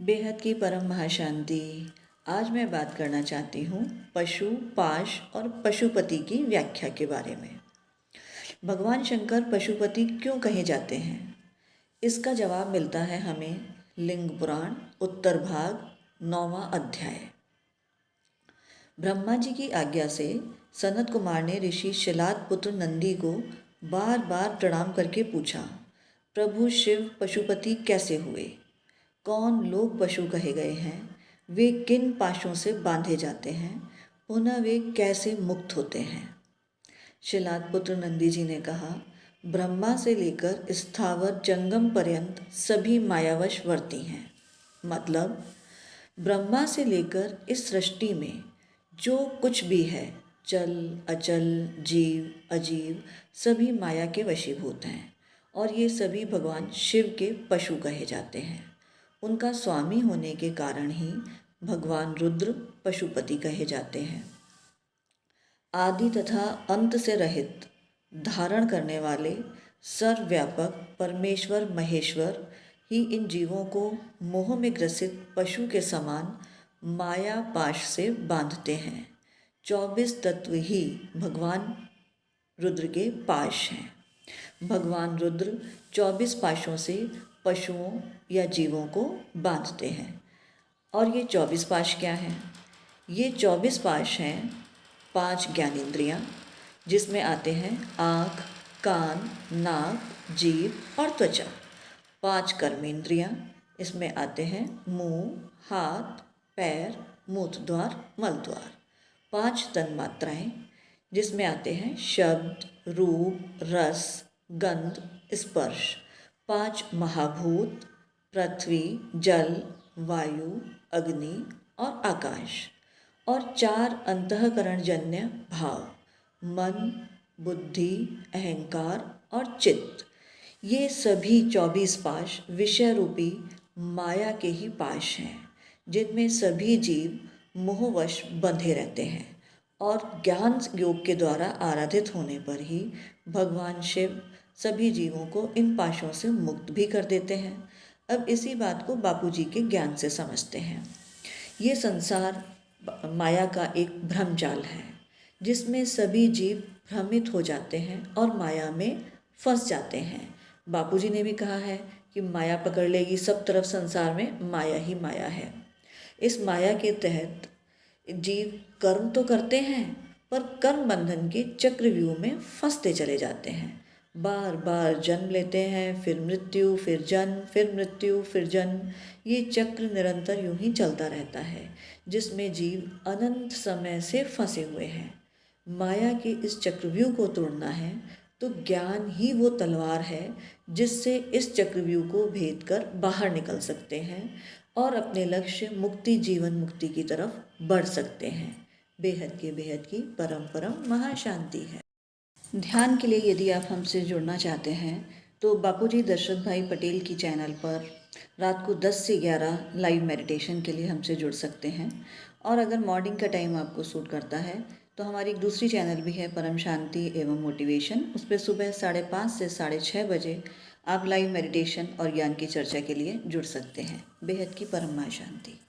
बेहद की परम महाशांति। आज मैं बात करना चाहती हूँ पशु, पाश और पशुपति की व्याख्या के बारे में। भगवान शंकर पशुपति क्यों कहे जाते हैं, इसका जवाब मिलता है हमें लिंग पुराण उत्तर भाग 9वां अध्याय। ब्रह्मा जी की आज्ञा से सनत कुमार ने ऋषि शिलाद पुत्र नंदी को बार बार प्रणाम करके पूछा, प्रभु शिव पशुपति कैसे हुए? कौन लोग पशु कहे गए हैं? वे किन पाशों से बांधे जाते हैं? पुनः वे कैसे मुक्त होते हैं? शिलाद पुत्र नंदी जी ने कहा, ब्रह्मा से लेकर स्थावर जंगम पर्यंत सभी मायावश वर्ती हैं। मतलब ब्रह्मा से लेकर इस सृष्टि में जो कुछ भी है, चल अचल जीव अजीव, सभी माया के वशीभूत हैं और ये सभी भगवान शिव के पशु कहे जाते हैं। उनका स्वामी होने के कारण ही भगवान रुद्र पशुपति कहे जाते हैं। आदि तथा अंत से रहित, धारण करने वाले सर्वव्यापक परमेश्वर महेश्वर ही इन जीवों को मोह में ग्रसित पशु के समान माया पाश से बांधते हैं। 24 तत्व ही भगवान रुद्र के पाश हैं। भगवान रुद्र 24 पाशों से पशुओं या जीवों को बांधते हैं। और ये 24 पाश क्या हैं? ये 24 पाश हैं 5 ज्ञानेंद्रियाँ, जिसमें आते हैं आँख, कान, नाक, जीभ और त्वचा। 5 कर्मेंद्रियाँ, इसमें आते हैं मुंह, हाथ, पैर, मूत्र द्वार, मल द्वार। 5 तन्मात्राएँ, जिसमें आते हैं शब्द, रूप, रस, गंध, स्पर्श। 5 महाभूत, पृथ्वी, जल, वायु, अग्नि और आकाश। और 4 अंतःकरणजन्य भाव, मन, बुद्धि, अहंकार और चित्त। ये सभी 24 पाश विषय रूपी माया के ही पाश हैं, जिनमें सभी जीव मोहवश बंधे रहते हैं और ज्ञान योग के द्वारा आराधित होने पर ही भगवान शिव सभी जीवों को इन पाशों से मुक्त भी कर देते हैं। अब इसी बात को बापूजी के ज्ञान से समझते हैं। ये संसार माया का एक भ्रमजाल है, जिसमें सभी जीव भ्रमित हो जाते हैं और माया में फंस जाते हैं। बापूजी ने भी कहा है कि माया पकड़ लेगी, सब तरफ संसार में माया ही माया है। इस माया के तहत जीव कर्म तो करते हैं, पर कर्म बंधन के चक्रव्यूह में फंसते चले जाते हैं। बार बार जन्म लेते हैं, फिर मृत्यु, फिर जन्म, फिर मृत्यु, फिर जन्म। ये चक्र निरंतर यूं ही चलता रहता है, जिसमें जीव अनंत समय से फंसे हुए हैं। माया के इस चक्रव्यूह को तोड़ना है तो ज्ञान ही वो तलवार है, जिससे इस चक्रव्यूह को भेद कर बाहर निकल सकते हैं और अपने लक्ष्य मुक्ति, जीवन मुक्ति की तरफ बढ़ सकते हैं। बेहद की परम परम महाशांति है। ध्यान के लिए यदि आप हमसे जुड़ना चाहते हैं तो बापूजी दशरथ भाई पटेल की चैनल पर रात को 10 से 11 लाइव मेडिटेशन के लिए हमसे जुड़ सकते हैं। और अगर मॉर्निंग का टाइम आपको सूट करता है तो हमारी एक दूसरी चैनल भी है, परम शांति एवं मोटिवेशन। उस पर सुबह 5:30 से 6:30 बजे आप लाइव मेडिटेशन और ज्ञान की चर्चा के लिए जुड़ सकते हैं। बेहद की परम महाशांति।